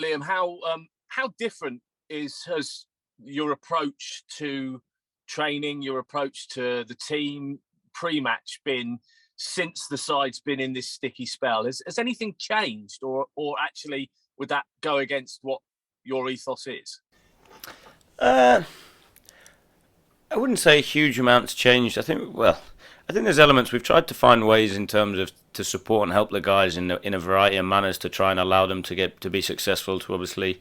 Liam, how different has your approach to training, your approach to the team pre-match been since the side's been in this sticky spell? Has anything changed, or actually would that go against what your ethos is? Uh, I wouldn't say huge amounts changed. I think there's elements we've tried to find ways in terms of to support and help the guys in a variety of manners to try and allow them to get to be successful. To obviously,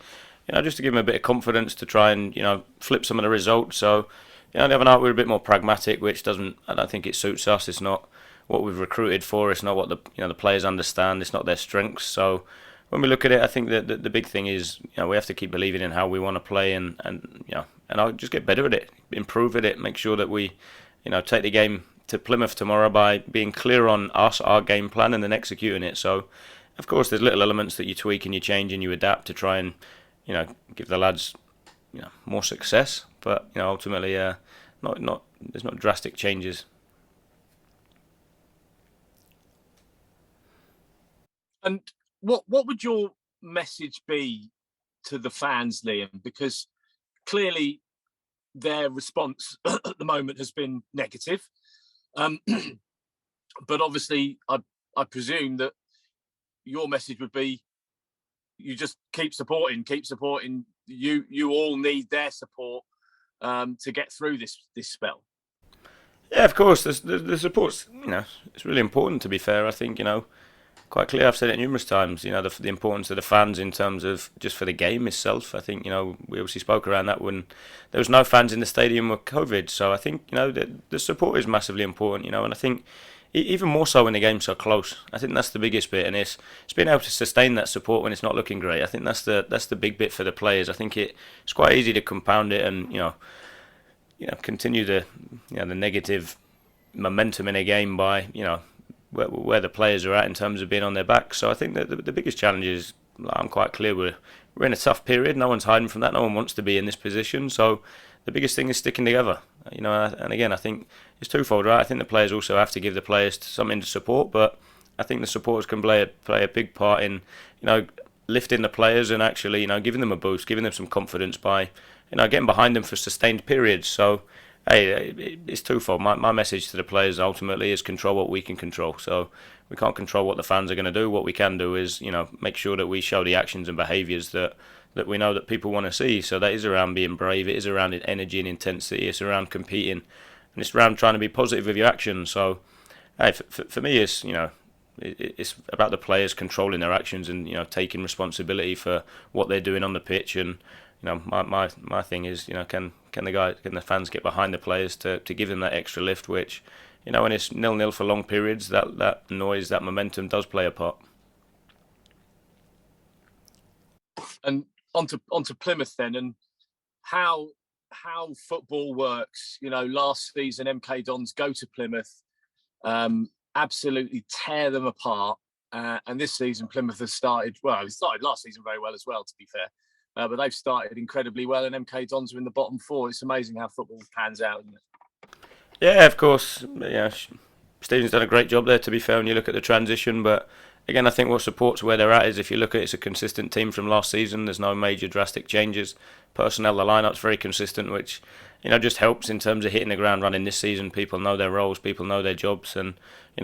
just to give them a bit of confidence to try and flip some of the results. So, the other night we were a bit more pragmatic, which doesn't. I don't think it suits us. It's not what we've recruited for. It's not what the players understand. It's not their strengths. So when we look at it, I think that the big thing is we have to keep believing in how we want to play and I'll just get better at it, improve at it, make sure that we take the game to Plymouth tomorrow by being clear on us, our game plan, and then executing it. So of course there's little elements that you tweak and you change and you adapt to try and give the lads more success, but ultimately not there's not drastic changes. And what would your message be to the fans, Liam? Because clearly their response at the moment has been negative. Um, but obviously, I presume that your message would be you just keep supporting, keep supporting. You all need their support to get through this spell. Yeah, of course. The support's it's really important. To be fair, I think quite clear. I've said it numerous times. The importance of the fans in terms of just for the game itself. I think we obviously spoke around that when there was no fans in the stadium with COVID. So I think the support is massively important. And I think even more so when the game's so close. I think that's the biggest bit, and it's being able to sustain that support when it's not looking great. I think that's the big bit for the players. I think it's quite easy to compound it and continue the negative momentum in a game by where the players are at in terms of being on their back. So I think that the biggest challenge is I'm quite clear we're in a tough period. No one's hiding from that. No one wants to be in this position. So the biggest thing is sticking together. And again I think it's twofold, right? I think the players also have to give the players something to support, but I think the supporters can play a big part in lifting the players and actually giving them a boost, giving them some confidence by getting behind them for sustained periods. So hey, it's twofold. My message to the players ultimately is control what we can control. So we can't control what the fans are going to do. What we can do is make sure that we show the actions and behaviours that we know that people want to see. So that is around being brave. It is around energy and intensity. It's around competing, and it's around trying to be positive with your actions. So hey, for me, it's about the players controlling their actions and taking responsibility for what they're doing on the pitch. And my thing is can the fans get behind the players to give them that extra lift, which when it's 0-0 for long periods, that noise, that momentum does play a part. And onto Plymouth then, and how football works. Last season MK Dons go to Plymouth, absolutely tear them apart. And this season, Plymouth has started well. It started last season very well as well, to be fair. But they've started incredibly well, and MK Dons are in the bottom four. It's amazing how football pans out, isn't it? Yeah, of course. Yeah, Stephen's done a great job there, to be fair, when you look at the transition. But again, I think what supports where they're at is if you look at it's a consistent team from last season. There's no major drastic changes. Personnel, the lineup's very consistent, which just helps in terms of hitting the ground running this season. People know their roles, people know their jobs, and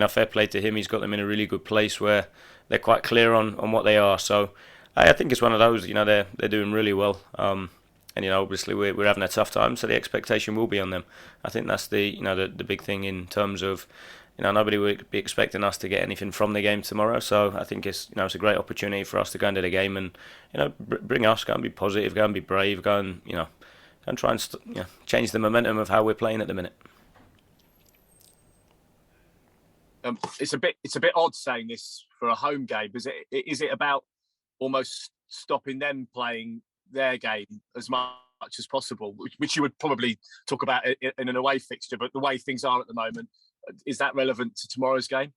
fair play to him. He's got them in a really good place where they're quite clear on what they are. So I think it's one of those. They're doing really well. And obviously we're having a tough time, so the expectation will be on them. I think that's the big thing in terms of nobody would be expecting us to get anything from the game tomorrow. So I think it's a great opportunity for us to go into the game and bring us, go and be positive, go and be brave, go and try and change the momentum of how we're playing at the minute. It's a bit odd saying this for a home game. Is it about almost stopping them playing their game as much as possible, which you would probably talk about in an away fixture, but the way things are at the moment, is that relevant to tomorrow's game?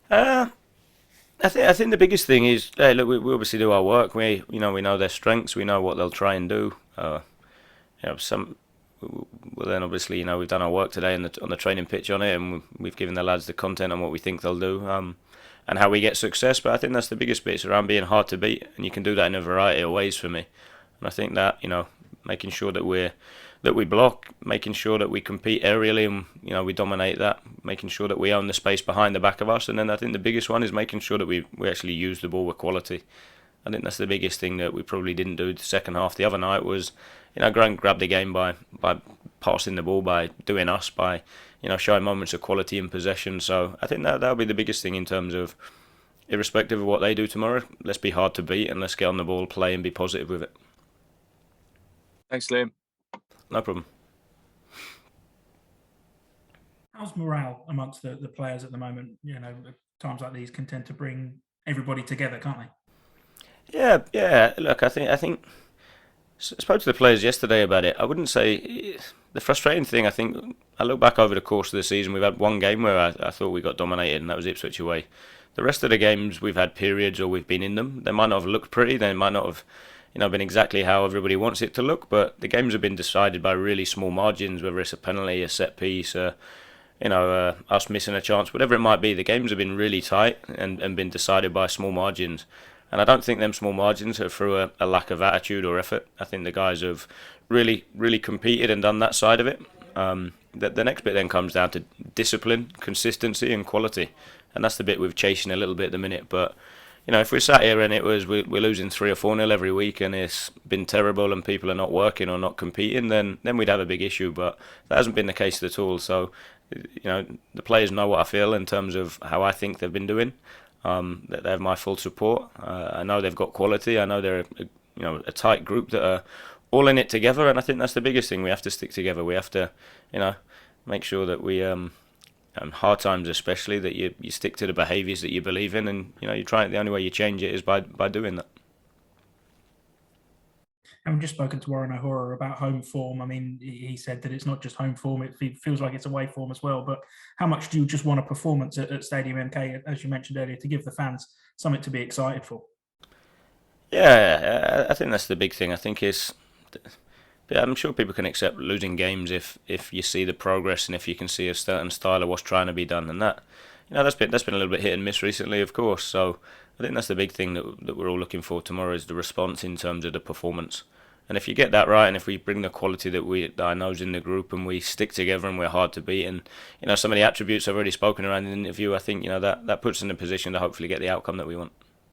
Uh, I think the biggest thing is, hey, look, we obviously do our work. We know their strengths. We know what they'll try and do. Some well then obviously we've done our work today on the training pitch on it, and we've given the lads the content on what we think they'll do. and how we get success. But I think that's the biggest bit. It's around being hard to beat, and you can do that in a variety of ways for me. And I think that, making sure that we block, making sure that we compete aerially, and we dominate that, making sure that we own the space behind the back of us, and then I think the biggest one is making sure that we actually use the ball with quality. I think that's the biggest thing that we probably didn't do the second half the other night was, grab the game by passing the ball, by doing us, by showing moments of quality in possession. So I think that'll be the biggest thing in terms of, irrespective of what they do tomorrow, let's be hard to beat and let's get on the ball, play, and be positive with it. Thanks, Liam. No problem. How's morale amongst the players at the moment? Times like these can tend to bring everybody together, can't they? Yeah. Look, I think I spoke to the players yesterday about it. I wouldn't say the frustrating thing. I think I look back over the course of the season. We've had one game where I thought we got dominated, and that was Ipswich away. The rest of the games we've had periods, or we've been in them. They might not have looked pretty. They might not have, been exactly how everybody wants it to look. But the games have been decided by really small margins, whether it's a penalty, a set piece, us missing a chance, whatever it might be. The games have been really tight and been decided by small margins. And I don't think them small margins are through a lack of attitude or effort. I think the guys have really, really competed and done that side of it. The next bit then comes down to discipline, consistency, and quality. And that's the bit we're chasing a little bit at the minute. But, if we sat here and it was we're losing 3 or 4-0 every week and it's been terrible and people are not working or not competing, then we'd have a big issue. But that hasn't been the case at all. So, the players know what I feel in terms of how I think they've been doing. That they have my full support. I know they've got quality. I know they're a tight group that are all in it together, and I think that's the biggest thing. We have to stick together. We have to make sure that we hard times especially, that you stick to the behaviours that you believe in, and you try it. The only way you change it is by doing that. And we've just spoken to Warren O'Hora about home form. I mean, he said that it's not just home form, it feels like it's away form as well. But how much do you just want a performance at Stadium MK, as you mentioned earlier, to give the fans something to be excited for? Yeah, I think that's the big thing. I think I'm sure people can accept losing games if you see the progress and if you can see a certain style of what's trying to be done. And that, that's been a little bit hit and miss recently, of course. So I think that's the big thing that we're all looking for tomorrow, is the response in terms of the performance. And if you get that right, and if we bring the quality that I know is in the group, and we stick together and we're hard to beat, and some of the attributes I've already spoken around in the interview, I think that puts us in a position to hopefully get the outcome that we want.